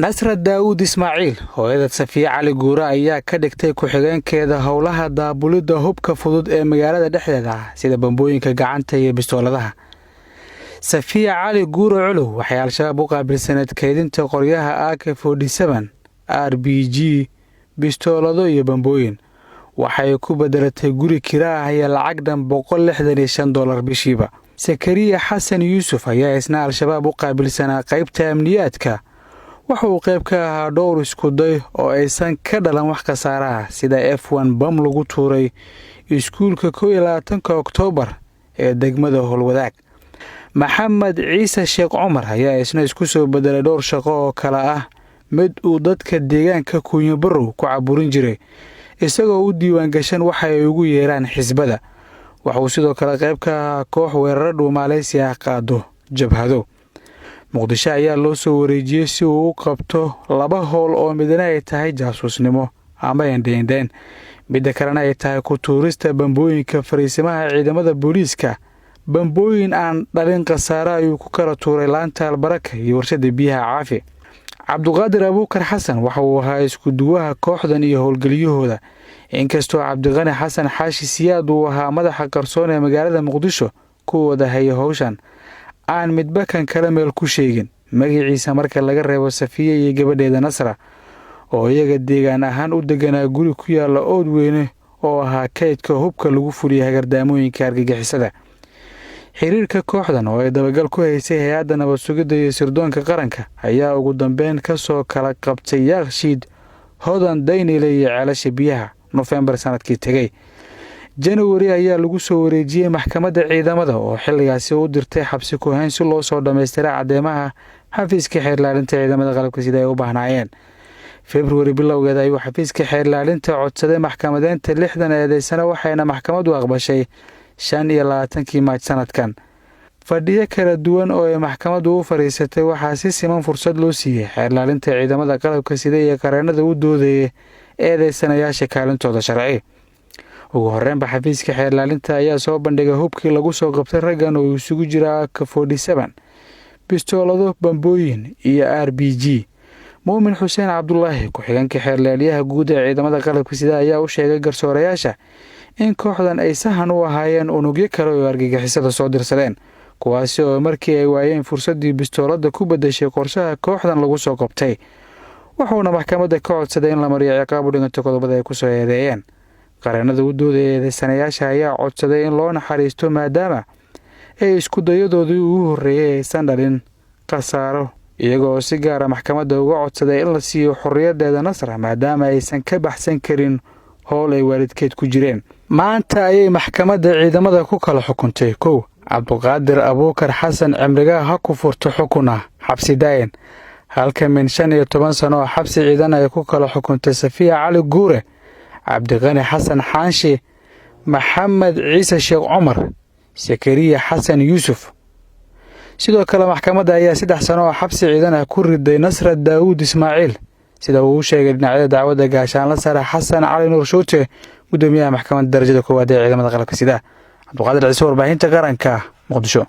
nasra daawud ismaaciil hooyada safiya cali guure ayaa ka dhigtay ku-xigeenkeeda howlaha daabulidda hubka fudud ee magaalada dhexdeeda ah sida bambooyinka gacanta iyo bistooladaha. safiya cali guure culuw waxay al-shabaab u qaabilsaneed kaydinta qoryaha AK47 RPG bistoolado iyo bambooyin. waxay ku bedelatay guri kira ah iyo lacag dhan $165 bishiiba. sakariya xasan yuusuf ayaa isna al-shabaab u qaabilsanaa qaybta amniyaadka. waxa uu qayb ka ahaa dhowr iskuday oo aysan ka dhalan wax khasaare ah sida F1 bam lagu tuuray iskuulka 21 Oktoobar ee degmada Howlwadaag. maxamed ciise sheekh cumar ayaa isna isku soo bedelay dhowr shaqo oo kala ah mid uu dadka deegaanka Kunyabarow ku caburin jiray isagoo u diiwaan gashan waxa ay ugu yeeraan xisbada. waxa uu sidoo kale qayb ka ahaa koox weerar Malaysia qaado jabhado. muqdisho ayaa loo soo wareejiyay si uu u qabto laba howl oo midna ay tahay jaasuusnimo ama indheendeen midda kalena ay tahay ku tuurista bambooyinka fariisimaha ciidamada booliiska. bambooyin aan dhalin khasaare ayuu ku kala tuuray laanta albaraka iyo warshada biyaha caafi. cabdiqaadir abuukar xasan waxa uu ahaa isku duwaha kooxdan iyo howlgeliyahooda. inkastoo cabdiqani xasan xaashi siyaad uu ahaa madaxa qarsoon ee magaalada muqdisho ku wada haya howshan aan midba kan kala meel ku sheegin magaciisa marka laga reebo safiya iyo gabadheeda nasra oo iyaga deegaan ahaan u deganaa guri ku yaala ood weyne oo ahaa kaydka hubka lagu fuliyay hagardaamooyinka argagixisada. xiriirka kooxdan oo ay dabagal ku haysay hay-adda nabad sugidda iyo sirdoonka qaranka ayaa ugu dambeyn ka soo kala qabtay Yaaqshiid Hodan Daynile iyo ceelasha biyaha November sanadkii tegay. January ayaa lagu soo wareejiyay maxkamadda ciidamada oo xilligaasi u dirtay xabsi ku hayn si loo soo dhameystiray cadeemaha xafiiska xeerlaalinta ciidamada qalabka sida ay u baahnaayeen. February bilowgeeda ayuu xafiiska xeerlaalinta codsaday maxkamadeynta 60 eedeysana waxayna maxkamaddu aqbashay 25 Maaj sanadkan. fadhiyo kala duwan oo ay maxkamaddu u fariisatay waxaa si siman fursad loo siiyay xeerlaalinta ciidamada qalabka sida iyo qareenada u doodayay eedeysanayaasha kaalintooda sharci. ugu horreynba xafiiska xeerlaalinta ayaa soo bandhigay hubkii lagu soo qabtay raggan oo isugu jira AK47 bistoolado bambooyin iyo RPG. muumin xuseen cabdullaahi ku-xigeenka xeerlaaliyaha guud ee ciidamada qalabka sida ayaa u sheegay garsoorayaasha in kooxdan ay sahan u ahaayeen unugyo kale oo argagixisada soo dirsadeen kuwaasi oo markii ay waayeen fursaddii bistoolada ku bedeshay qorshaha kooxdan lagu soo qabtay. wuxuuna maxkamadda ka codsaday in la mariyo ciqaab u dhiganta qodobada ay ku soo eedeeyeen. qareenada u doodaya eedeysanayaasha ayaa codsaday in loo naxariisto maadaama ay isku dayadoodii ugu horreeyay aysan dhalin khasaaro iyagoo si gaara maxkamadda uga codsaday in la siiyo xorriyaddeeda nasra maadaama aysan ka baxsan karin howl ay waalidkeed ku jireen. maanta ayay maxkamadda ciidamada ku kala xukuntay 1 cabdiqaadir abuukar xasan cimriga ha ku furto xukun ah xabsi daayin halka min 15 sano xabsi ciidan ay ku kala xukuntay safiya cali guure cabdiqani xasan xaashi maxamed ciise sheekh cumar sakariya xasan yuusuf. sidoo kale maxkamadda ayaa 3 sano oo xabsi ciidan ah ku riday nasra daawud ismaaciil sida uu sheegay dhinacyada dacwadda gaashaanle sare xasan cali nuur shuute gudoomiyaha maxkamadda darajada koowaad ee ciidamada qalabka sida. cabdiqaadir ciise warbaahinta qaranka muqdisho.